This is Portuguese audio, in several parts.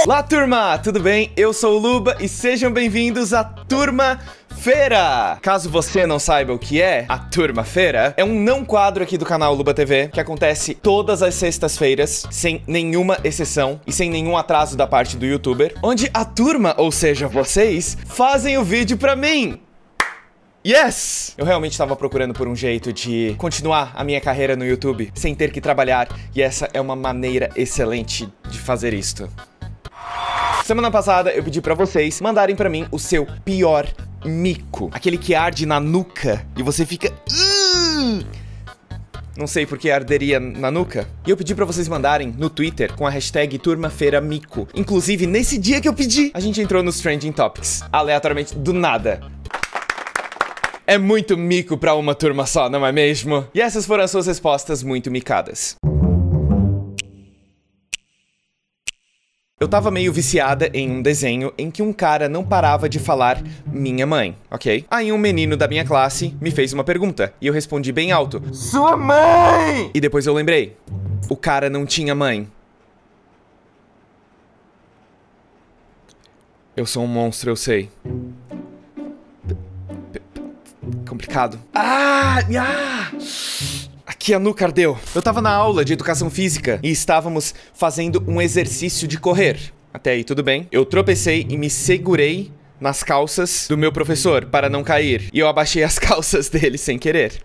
Olá, turma! Tudo bem? Eu sou o Luba e sejam bem-vindos à Turma Feira! Caso você não saiba o que é a Turma Feira, é um não quadro aqui do canal Luba TV que acontece todas as sextas-feiras, sem nenhuma exceção e sem nenhum atraso da parte do youtuber, onde a turma, ou seja, vocês, fazem o vídeo pra mim! Yes! Eu realmente estava procurando por um jeito de continuar a minha carreira no YouTube sem ter que trabalhar, e essa é uma maneira excelente de fazer isto. Semana passada eu pedi pra vocês mandarem pra mim o seu pior mico. Aquele que arde na nuca e você fica... Não sei por que arderia na nuca. E eu pedi pra vocês mandarem no Twitter com a hashtag TurmaFeiraMico. Inclusive, nesse dia que eu pedi, a gente entrou nos Trending Topics, aleatoriamente, do nada. É muito mico pra uma turma só, não é mesmo? E essas foram as suas respostas muito micadas. Eu tava meio viciada em um desenho em que um cara não parava de falar minha mãe, ok? Aí um menino da minha classe me fez uma pergunta e eu respondi bem alto: sua mãe! E depois eu lembrei, o cara não tinha mãe. Eu sou um monstro, eu sei. Complicado. Aqui a nuca ardeu. Eu tava na aula de educação física e estávamos fazendo um exercício de correr. Até aí tudo bem. Eu tropecei e me segurei nas calças do meu professor para não cair. E eu abaixei as calças dele sem querer.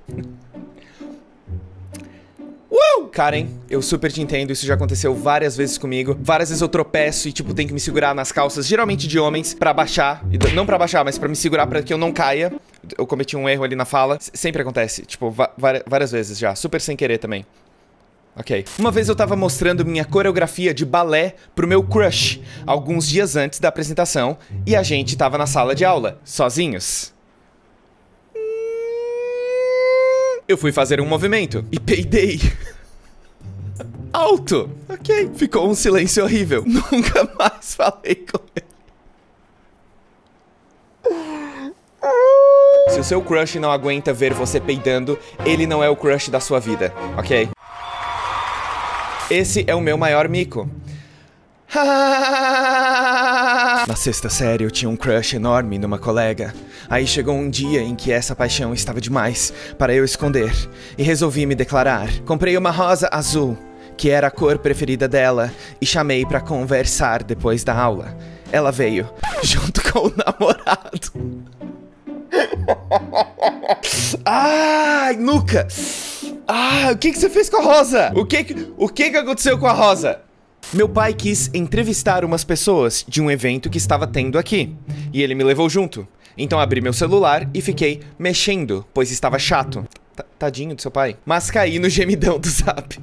Karen, eu super te entendo, isso já aconteceu várias vezes comigo. Várias vezes eu tropeço e, tipo, tenho que me segurar nas calças, geralmente de homens, pra baixar. Não pra baixar, mas pra me segurar pra que eu não caia. Eu cometi um erro ali na fala. Sempre acontece, tipo, várias vezes já, super sem querer também. Ok. Uma vez eu tava mostrando minha coreografia de balé pro meu crush, alguns dias antes da apresentação, e a gente tava na sala de aula, sozinhos. Eu fui fazer um movimento e peidei. Alto! Ok. Ficou um silêncio horrível. Nunca mais falei com ele. Se o seu crush não aguenta ver você peidando, ele não é o crush da sua vida, ok? Esse é o meu maior mico. Na sexta série eu tinha um crush enorme numa colega. Aí chegou um dia em que essa paixão estava demais para eu esconder e resolvi me declarar. Comprei uma rosa azul, que era a cor preferida dela, e chamei pra conversar depois da aula. Ela veio, junto com o namorado. Ai, nuca! O que você fez com a rosa? O que aconteceu com a rosa? Meu pai quis entrevistar umas pessoas de um evento que estava tendo aqui, e ele me levou junto. Então abri meu celular e fiquei mexendo, pois estava chato. Tadinho do seu pai. Mas caí no gemidão do Zap.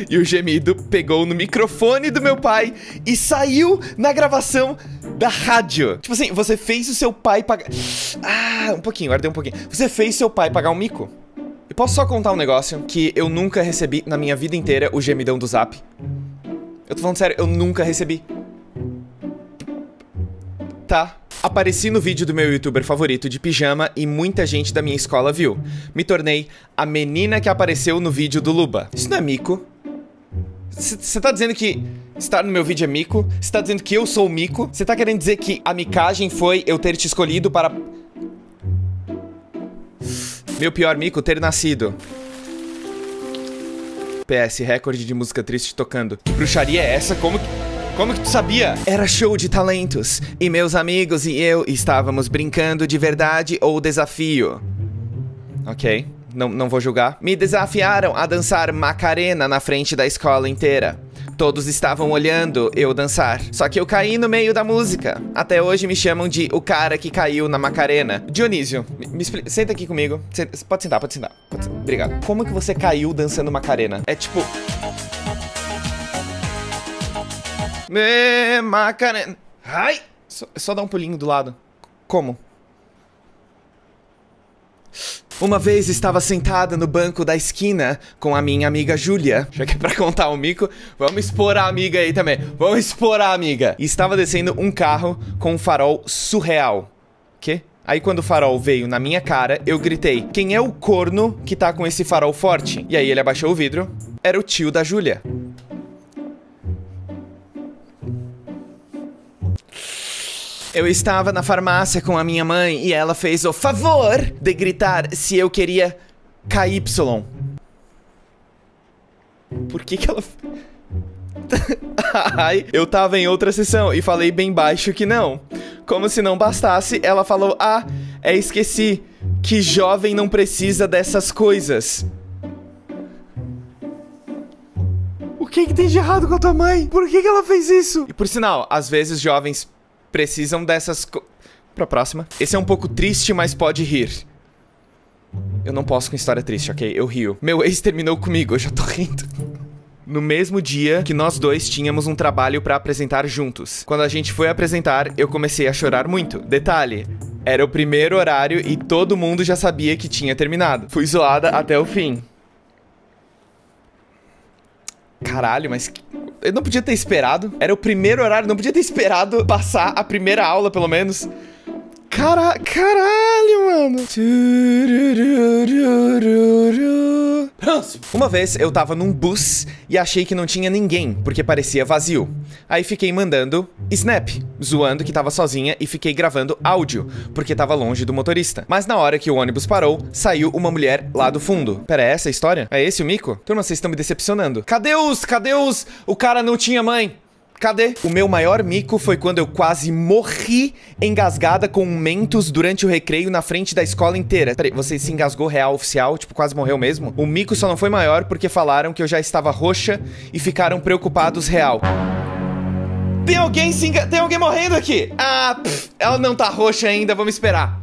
E o gemido pegou no microfone do meu pai e saiu na gravação da rádio. Tipo assim, você fez o seu pai pagar... um pouquinho, ardeu um pouquinho. Você fez seu pai pagar um mico? E posso só contar um negócio que eu nunca recebi na minha vida inteira, o gemidão do Zap? Eu tô falando sério, eu nunca recebi. Tá. Apareci no vídeo do meu youtuber favorito de pijama e muita gente da minha escola viu. Me tornei a menina que apareceu no vídeo do Luba. Isso não é mico? Você tá dizendo que estar no meu vídeo é mico? Você tá dizendo que eu sou o mico? Você tá querendo dizer que a micagem foi eu ter te escolhido para... Meu pior mico, ter nascido. PS, recorde de música triste tocando. Que bruxaria é essa? Como que tu sabia? Era show de talentos, e meus amigos e eu estávamos brincando de verdade ou desafio. Ok, não vou julgar. Me desafiaram a dançar Macarena na frente da escola inteira. Todos estavam olhando eu dançar, só que eu caí no meio da música. Até hoje me chamam de o cara que caiu na Macarena. Dionísio, me explica, senta aqui comigo. Pode sentar. Obrigado. Como que você caiu dançando Macarena? É tipo... Macarena. Ai! Só dá um pulinho do lado. Como? Uma vez estava sentada no banco da esquina com a minha amiga Júlia. Já que é pra contar um mico, vamos expor a amiga aí também. Vamos expor a amiga. E estava descendo um carro com um farol surreal. Quê? Aí quando o farol veio na minha cara, eu gritei: quem é o corno que tá com esse farol forte? E aí ele abaixou o vidro. Era o tio da Júlia. Eu estava na farmácia com a minha mãe e ela fez o favor de gritar se eu queria KY. Por que ela... Ai, eu tava em outra sessão e falei bem baixo que não. Como se não bastasse, ela falou: ah, esqueci que jovem não precisa dessas coisas. O que tem de errado com a tua mãe? Por que ela fez isso? E por sinal, às vezes jovens precisam dessas Pra próxima. Esse é um pouco triste, mas pode rir. Eu não posso com história triste, ok? Eu rio. Meu ex terminou comigo, eu já tô rindo. No mesmo dia que nós dois tínhamos um trabalho pra apresentar juntos. Quando a gente foi apresentar, eu comecei a chorar muito. Detalhe, era o primeiro horário e todo mundo já sabia que tinha terminado. Fui zoada até o fim. Caralho, mas... eu não podia ter esperado. Era o primeiro horário, não podia ter esperado passar a primeira aula, pelo menos. Caralho, mano. Próximo. Uma vez eu tava num bus e achei que não tinha ninguém, porque parecia vazio. Aí fiquei mandando snap, zoando que tava sozinha e fiquei gravando áudio, porque tava longe do motorista. Mas na hora que o ônibus parou, saiu uma mulher lá do fundo. Pera, é essa a história? É esse o mico? Turma, vocês estão me decepcionando. Cadê os? O cara não tinha mãe. Cadê? O meu maior mico foi quando eu quase morri engasgada com um Mentos durante o recreio na frente da escola inteira. Peraí, você se engasgou real oficial? Tipo, quase morreu mesmo? O mico só não foi maior porque falaram que eu já estava roxa e ficaram preocupados real. Tem alguém morrendo aqui? Ah, ela não tá roxa ainda, vamos esperar.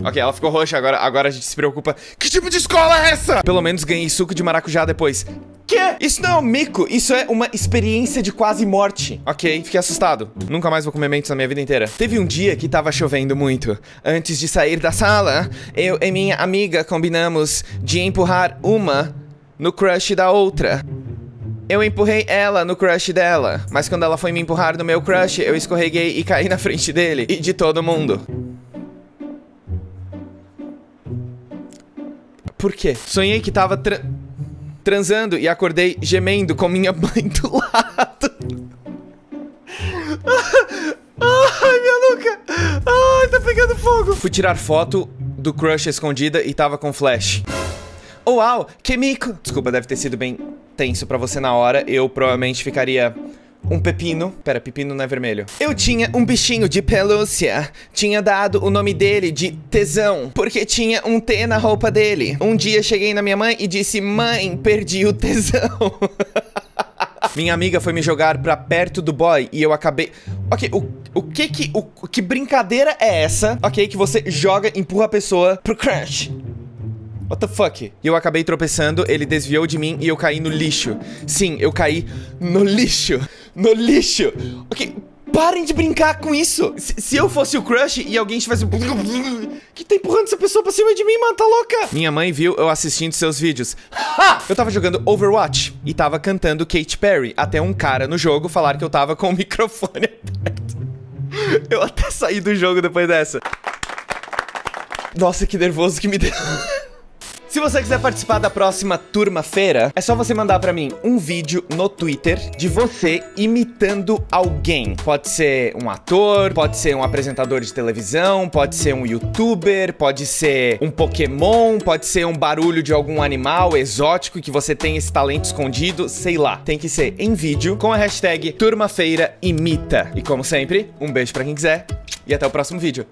Ok, ela ficou roxa, agora a gente se preocupa. Que tipo de escola é essa? Pelo menos ganhei suco de maracujá depois. Quê? Isso não é um mico, isso é uma experiência de quase morte. Ok, fiquei assustado. Nunca mais vou comer Mentos na minha vida inteira. Teve um dia que tava chovendo muito. Antes de sair da sala, eu e minha amiga combinamos de empurrar uma no crush da outra. Eu empurrei ela no crush dela, mas quando ela foi me empurrar no meu crush, eu escorreguei e caí na frente dele e de todo mundo. Por quê? Sonhei que tava transando e acordei gemendo com minha mãe do lado. Ai, minha nuca. Ai, tá pegando fogo. Fui tirar foto do crush escondida e tava com flash. Oh, uau, que mico. Desculpa, deve ter sido bem tenso pra você na hora. Eu provavelmente ficaria... um pepino. Pera, pepino não é vermelho. Eu tinha um bichinho de pelúcia. Tinha dado o nome dele de tesão, porque tinha um T na roupa dele. Um dia cheguei na minha mãe e disse: mãe, perdi o tesão. Minha amiga foi me jogar pra perto do boy e eu acabei... Ok, que brincadeira é essa? Ok, que você joga, empurra a pessoa pro crush. What the fuck? E eu acabei tropeçando, ele desviou de mim e eu caí no lixo. Sim, eu caí no lixo. No lixo. Ok, parem de brincar com isso. Se eu fosse o crush e alguém estivesse... que tá empurrando essa pessoa pra cima de mim, mano? Tá louca? Minha mãe viu eu assistindo seus vídeos. Ha! Eu tava jogando Overwatch e tava cantando Katy Perry, até um cara no jogo falar que eu tava com o microfone aberto. Eu até saí do jogo depois dessa. Nossa, que nervoso que me deu. Se você quiser participar da próxima Turma Feira, é só você mandar pra mim um vídeo no Twitter de você imitando alguém. Pode ser um ator, pode ser um apresentador de televisão, pode ser um youtuber, pode ser um Pokémon, pode ser um barulho de algum animal exótico que você tem esse talento escondido, sei lá. Tem que ser em vídeo com a hashtag TurmaFeiraImita. E como sempre, um beijo pra quem quiser e até o próximo vídeo.